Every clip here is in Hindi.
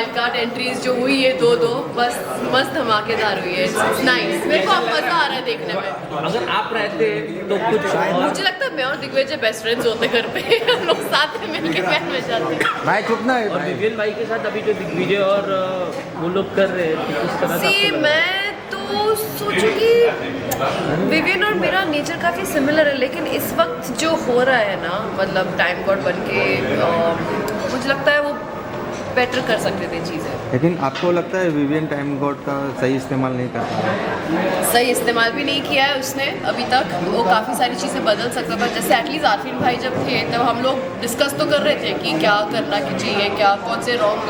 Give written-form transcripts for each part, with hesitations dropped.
वाइल्ड कार्ड एंट्रीज जो हुई है 2-2 बस मस्त धमाकेदार हुई है। इट्स नाइस, मेरे को अब मजा आ रहा है देखने में। अगर आप रहते तो कुछ और मुझे लगता है मैं और दिग्विजय बेस्ट फ्रेंड्स होते घर पे हम लोग साथ में मिलके बैठ में जाते। भाई चुप ना है और भाई। विवियन भाई के साथ अभी जो दिग्विजय और वो लोग कर रहे हैं तो किस तरह से सी आपको लगा? मैं तो सोचूं कि विवियन और मेरा नेचर काफ़ी सिमिलर है, लेकिन इस वक्त जो हो रहा है ना, मतलब टाइम गॉड बन के मुझे लगता है वो बेटर कर सकते थे चीज़ें। लेकिन आपको लगता है विवियन टाइम गॉड का सही इस्तेमाल नहीं करता है? सही इस्तेमाल भी नहीं किया है उसने अभी तक। वो काफ़ी सारी चीज़ें बदल सकता था। जैसे एटलीस्ट आफरीन भाई जब थे तब हम लोग डिस्कस तो कर रहे थे कि क्या करना कि चाहिए, क्या कौन से रॉन्ग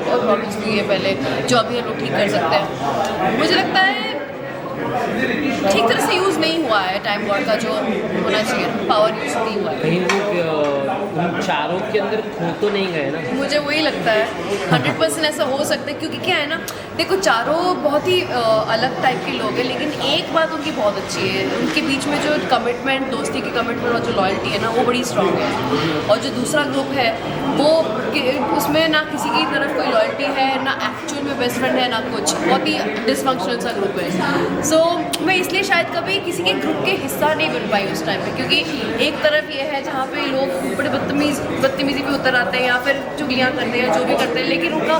प्रॉब्लम्स हुई है पहले जो अभी हम लोग ठीक कर सकते हैं। मुझे लगता है ठीक तरह से यूज़ नहीं हुआ है टाइम गॉड का जो होना चाहिए, पावर यूज़ नहीं हुआ है। कहीं वो उन चारों के अंदर खो तो नहीं गए ना? मुझे वही लगता है 100% ऐसा हो सकता है, क्योंकि क्या है ना, देखो चारों बहुत ही अलग टाइप के लोग हैं, लेकिन एक बात उनकी बहुत अच्छी है, उनके बीच में जो कमिटमेंट, दोस्ती की कमिटमेंट और जो लॉयल्टी है ना, वो बड़ी स्ट्रांग है। और जो दूसरा ग्रुप है वो उसमें ना किसी की तरफ कोई लॉयल्टी है, ना एक्चुअल में बेस्ट फ्रेंड है, ना कुछ, बहुत ही डिसफंक्शनल सा ग्रुप है। सो मैं इसलिए शायद कभी किसी के ग्रुप के हिस्सा नहीं बन पाई उस टाइम पे, क्योंकि एक तरफ ये है जहाँ पे लोग बड़े बदतमीजी पे उतर आते हैं या फिर चुगलियाँ करते हैं, जो भी करते हैं, लेकिन उनका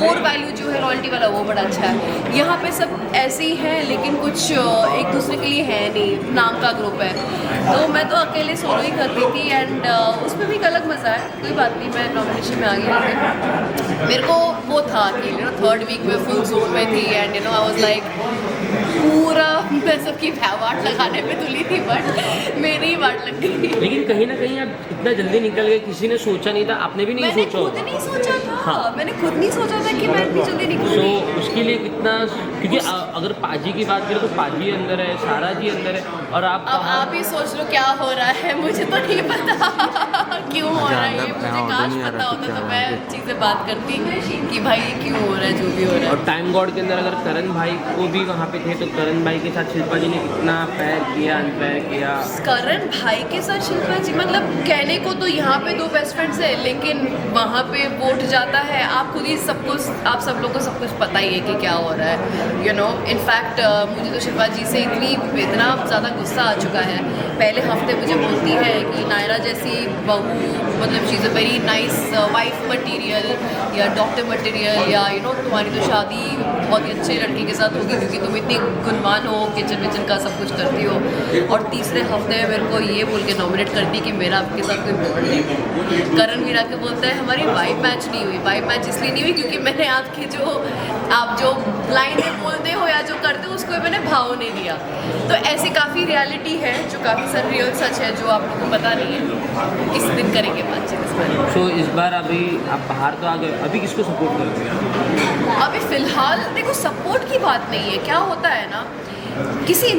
कोर वैल्यू जो है लॉयल्टी वाला वो बड़ा अच्छा है। यहाँ पे सब ऐसे ही हैं, लेकिन कुछ एक दूसरे के लिए है नहीं, नाम का ग्रुप है। तो मैं तो अकेले सोलो ही करती थी एंड उसमें भी एक अलग मज़ा है। कोई बात नहीं, मैं नॉमिनेशन में आ गई, लेकिन मेरे को वो था कि थर्ड वीक में फुल जोन में थी एंड आई वाज लाइक पूरा मैं सबकी वाट लगाने पे तुली थी, बट मेरी ही वाट लग गई। लेकिन कहीं ना कहीं आप इतना जल्दी निकल गए, किसी ने सोचा नहीं था, आपने भी नहीं मैंने सोचा खुद होगा। नहीं सोचा था। हाँ। मैंने खुद नहीं सोचा था कि मैं इतनी जल्दी तो निकलूंगी। उसके लिए कितना, क्योंकि अगर पाजी की बात करें तो पाजी अंदर है, सारा जी अंदर है, और आप अब आप ही सोच लो क्या हो रहा है, मुझे तो नहीं पता क्यों हो रहा है ये। मुझे काश पता होता तो मैं चीज़ें बात करती कि भाई ये क्यों हो रहा है, जो भी हो रहा है। और टाइम गॉड के अंदर अगर करण भाई को भी वहाँ पे थे तो करण भाई के साथ शिल्पा जी ने कितना पैर किया, अनपैर किया। करण भाई के साथ शिल्पा जी, मतलब कहने को तो यहाँ पे दो बेस्ट फ्रेंड्स है, लेकिन वहाँ पे वोट जाता है। आप खुद ही सब कुछ, आप सब लोगों को सब कुछ पता ही है कि क्या हो रहा है, यू नो। इनफैक्ट मुझे तो शिल्पा जी से इतना ज़्यादा गुस्सा आ चुका है। पहले हफ्ते मुझे बोलती है कि नायरा जैसी बहू, मतलब she is a very nice wife material या डॉक्टर मटीरियल, या तुम्हारी तो शादी बहुत ही अच्छे लड़के के साथ होगी क्योंकि तुम इतनी गुणवान हो, किचन विचन का सब कुछ करती हो। और तीसरे हफ्ते में मेरे को ये बोल के नॉमिनेट कर दी कि मेरा आपके साथ कोई बॉन्ड नहीं। करण मीरा के बोलता है हमारी वाइब मैच नहीं हुई। वाइब मैच इसलिए नहीं हुई क्योंकि मैंने आपकी आप जो लाइनें बोलते हो या जो करते हो उसको मैंने भाव नहीं दिया। तो ऐसी काफ़ी रियलिटी है जो काफ़ी सारी रियल सच है जो आप लोगों को पता नहीं है। इस दिन करेंगे बातचीत इस बारे। सो इस बार अभी आप बाहर तो आ गए, अभी किसको सपोर्ट करते हैं? अभी फ़िलहाल देखो सपोर्ट की बात नहीं है। क्या होता है ना, किसी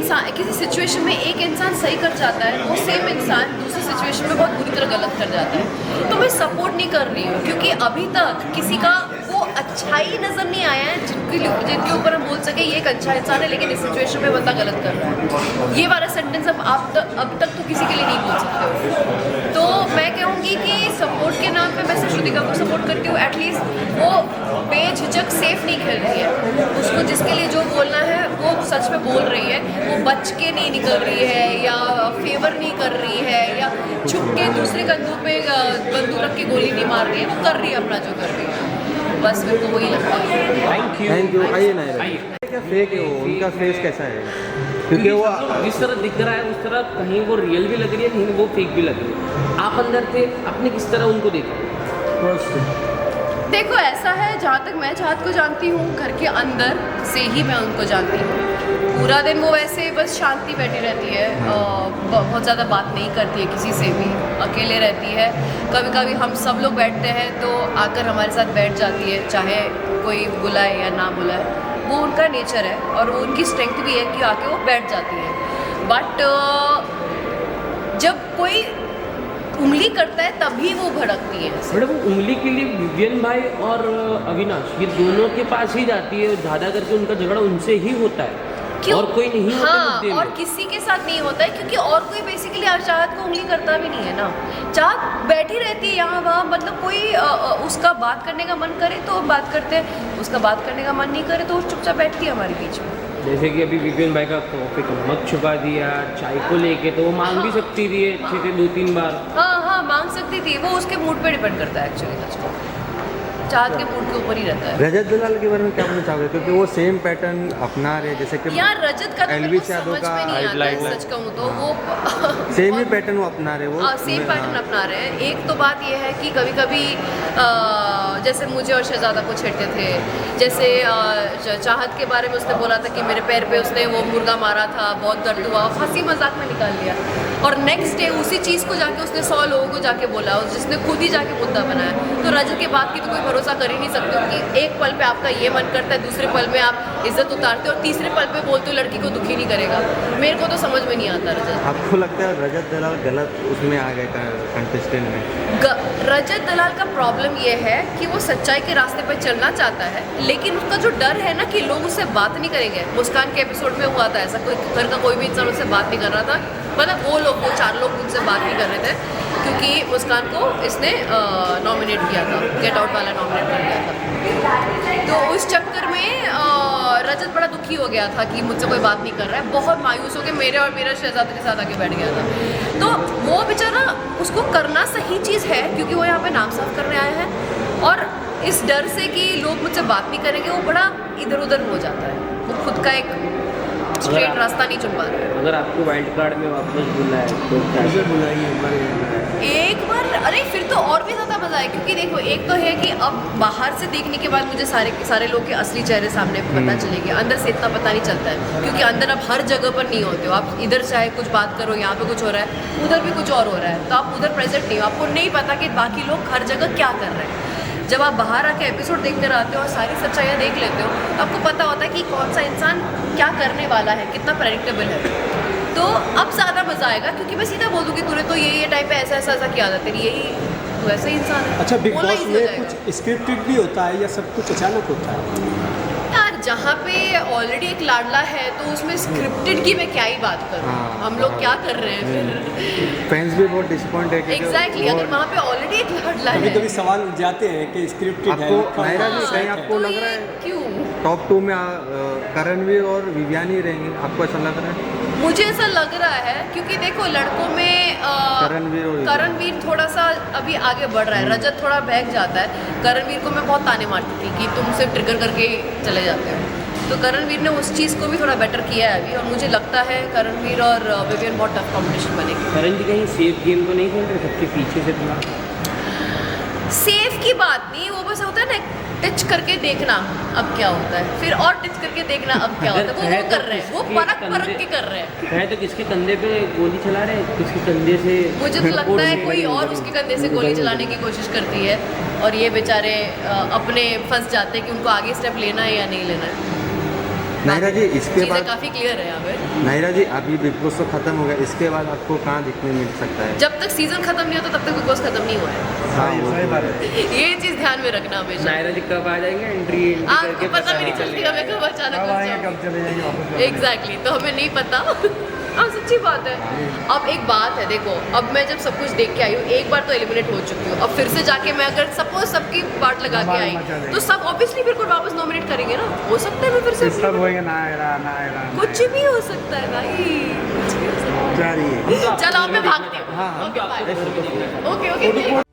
सिचुएशन में एक इंसान सही कर जाता है, वो सेम इंसान दूसरी सिचुएशन में बहुत बुरी तरह गलत कर जाता है। तो मैं सपोर्ट नहीं कर रही हूँ क्योंकि अभी तक किसी का वो अच्छाई नज़र नहीं आया है जिनके ऊपर हम बोल सके ये एक अच्छा इंसान है, लेकिन इस सिचुएशन में बंदा गलत कर रहा है। ये वाला सेंटेंस अब तक तो किसी के लिए नहीं बोल सकते हो। तो मैं कहूँगी कि सपोर्ट के नाम पे मैं श्रुतिका को सपोर्ट करती हूँ। एटलीस्ट वो बेझिझक सेफ नहीं खेल रही है, उसको जिसके लिए जो बोलना है वो सच में बोल रही है। वो बच के नहीं निकल रही है या फेवर नहीं कर रही है या छुप के दूसरे कंधों पे बंदूक रख के गोली नहीं मार रही है। वो कर रही है अपना जो कर रही है, बस मेरे को वही लगता है। Thank you. आइए ना, आइए। क्या फेक है वो, उनका फेस कैसा है? क्योंकि वो जिस तरह दिख रहा है उस तरह कहीं वो रियल भी लग रही है, कहीं वो फेक भी लग रही है। आप अंदर थे, आपने किस तरह उनको देखा? देखो ऐसा है, जहाँ तक मैं चाहत को जानती हूँ घर के अंदर से ही मैं उनको जानती हूँ। पूरा दिन वो वैसे बस शांति बैठी रहती है, बहुत ज़्यादा बात नहीं करती है किसी से भी, अकेले रहती है। कभी कभी हम सब लोग बैठते हैं तो आकर हमारे साथ बैठ जाती है, चाहे कोई बुलाए या ना बुलाए। वो उनका नेचर है और वो उनकी स्ट्रेंथ भी है कि आके वो बैठ जाती है। बट जब कोई उंगली करता है तभी वो भड़कती है। बट वो उंगली के लिए विवियन भाई और अविनाश, ये दोनों के पास ही जाती है, ज़्यादा करके उनका झगड़ा उनसे ही होता है। क्यों? और कोई नहीं होता हाँ, मुद्दे और में। किसी के साथ नहीं होता है क्योंकि और कोई बेसिकली चाहत को उंगली करता भी नहीं है ना। चाहत बैठी रहती है यहाँ वहाँ, मतलब कोई उसका बात करने का मन करे तो बात करते हैं, उसका बात करने का मन नहीं करे तो वो चुपचाप बैठती है हमारे बीच में। जैसे कि अभी विपिन भाई का टॉपिक मत छुपा दिया चाय को लेके, तो वो मांग भी सकती थी अच्छे से 2-3 बार। हाँ मांग सकती थी, वो उसके मूड पे डिपेंड करता है एक्चुअली। चाहत के मूड के ऊपर ही रहता है। रजत दलाल के बारे में क्या बोलना चाहोगे, क्योंकि वो सेम पैटर्न अपना रहे जैसे कि यार रजत का तो मेरे एलवी को यादव समझ का में नहीं आता है, सच कहूँ तो वो सेम ही पैटर्न वो अपना रहे, वो सेम पैटर्न अपना रहे हैं। एक तो बात ये है कि कभी कभी जैसे मुझे और शहजादा को छेड़ते थे, जैसे चाहत के बारे में उसने बोला था कि मेरे पैर पे उसने वो मुर्गा मारा था, बहुत दर्द हुआ, हंसी मजाक में निकाल लिया। और नेक्स्ट डे उसी चीज़ को जाके उसने 100 लोगों को जाके बोला, जिसने खुद ही जाके मुद्दा बनाया। तो रजत के बात की तो कोई भरोसा कर ही नहीं सकते कि एक पल पे आपका ये मन करता है, दूसरे पल में आप इज्जत उतारते हो और तीसरे पल पे बोलते हो लड़की को दुखी नहीं करेगा। मेरे को तो समझ में नहीं आता रजत। आपको लगता है रजत दलाल गलत उसमें आ गए कंटेस्टेंट में? रजत दलाल का प्रॉब्लम ये है कि वो सच्चाई के रास्ते पर चलना चाहता है, लेकिन उसका जो डर है ना कि लोग उससे बात नहीं करेंगे। मुस्कान के एपिसोड में हुआ था ऐसा, कोई घर का कोई भी इंसान उससे बात नहीं कर रहा था, मतलब वो 4 लोग उनसे बात नहीं कर रहे थे क्योंकि मुस्कान को इसने नॉमिनेट किया था, गेट आउट वाला नॉमिनेट कर दिया था। तो उस चक्कर में रजत बड़ा दुखी हो गया था कि मुझसे कोई बात नहीं कर रहा है, बहुत मायूस हो के मेरे और मेरा शहजादे के साथ आके बैठ गया था। तो वो बेचारा, उसको करना सही चीज़ है क्योंकि वो यहाँ पे नाम साफ करने आया है, और इस डर से कि लोग मुझसे बात नहीं करेंगे वो बड़ा इधर उधर हो जाता है, वो खुद का एक स्ट्रेट रास्ता नहीं चुन पा रहा है। अगर आपको वाइल्ड कार्ड में वापस बुलाए तो कैसे बुलाएंगे? एक बार, अरे फिर तो और भी ज़्यादा मज़ा है क्योंकि देखो, एक तो है कि अब बाहर से देखने के बाद मुझे सारे लोग के असली चेहरे सामने पता चलेंगे, अंदर से इतना पता नहीं चलता है क्योंकि अंदर आप हर जगह पर नहीं होते हो। आप इधर चाहे कुछ बात करो, यहाँ पे कुछ हो रहा है, उधर भी कुछ और हो रहा है, तो आप उधर प्रेजेंट नहीं हो, आपको नहीं पता कि बाकी लोग हर जगह क्या कर रहे हैं। जब आप बाहर आके एपिसोड देख कर आते हो और सारी सच्चाइयाँ देख लेते हो तो आपको पता होता है कि कौन सा इंसान क्या करने वाला है, कितना प्रेडिक्टेबल है। तो अब ज़्यादा मज़ा आएगा क्योंकि मैं सीधा बोल दूँगी तूने तो ये टाइम पे ऐसा किया था, तेरी यही तो ऐसा ही इंसान है। अच्छा, बिग बोलना बॉस easy हो में जाएगा। कुछ स्क्रिप्टेड भी होता है या सब कुछ अचानक होता है? यार जहाँ पे ऑलरेडी एक लाडला है तो उसमें स्क्रिप्टेड की मैं क्या ही बात करूँ। हाँ, हम लोग क्या कर रहे हैं फिर? फैंस भी बहुत डिसअपॉइंट है एग्जैक्टली, अगर वहाँ पे ऑलरेडी एक लाडला कभी है। कभी सवाल उठ जाते हैं कि स्क्रिप्टेड है। आपको नायरा जी कहीं आपको तो लग रहा ये है क्यों? टॉप 2 में करणवीर और विवियानी रहेंगे, आपको ऐसा लग रहा है? मुझे ऐसा लग रहा है क्योंकि देखो लड़कों में करणवीर थोड़ा सा अभी आगे बढ़ रहा है, रजत थोड़ा बहक जाता है। करणवीर को मैं बहुत ताने मारती थी कि तुम सिर्फ ट्रिगर करके चले जाते हो, तो करणवीर ने उस चीज़ को भी थोड़ा बेटर किया है अभी, और मुझे लगता है करणवीर और विवियन बहुत टफ कॉम्पिटिशन बनेगी। करण जी कहीं सेफ गेम तो नहीं खेल रहे सबके पीछे से थोड़ा? सेफ की बात नहीं, वो बस होता है ना टच करके देखना अब क्या होता है, फिर और टच करके देखना अब क्या होता है, वो कर रहे हैं, वो परख के कर रहे हैं। है तो किसके कंधे पे गोली चला रहे हैं, किसके कंधे से? मुझे तो लगता है कोई और उसके कंधे से गोली चलाने की कोशिश करती है और ये बेचारे अपने फंस जाते हैं कि उनको आगे स्टेप लेना है या नहीं लेना है। नायरा जी इसके चीज़ें बाद, काफ़ी क्लियर है यहाँ पे। नायरा जी अभी बिग बॉस तो खत्म हो गया, इसके बाद आपको कहाँ दिखने मिल सकता है? जब तक सीजन खत्म नहीं होता तब तक बिग बॉस खत्म नहीं हुआ है, हाँ सही बात है। ये चीज़ ध्यान में रखना हमेशा। नायरा जी कब आ जाएंगे एंट्री आपको पता भी नहीं चलती हमें कब अचानक चले जाएंगे? एग्जैक्टली, तो हमें नहीं पता। हाँ सच्ची बात है। अब एक बात है, देखो अब मैं जब सब कुछ देख के आई हूँ, एक बार तो एलिमिनेट हो चुकी हूँ, अब फिर से जाके मैं अगर सपोज सबकी पार्ट लगा के आई तो सब ऑब्वियसली फिर को वापस नॉमिनेट करेंगे ना, हो सकता है मैं फिर से नायरा कुछ भी हो सकता है भाई, कुछ भी हो सकता है। जा रही है। चलो अब मैं भागती हूँ। हाँ, हाँ। Okay bye. ओके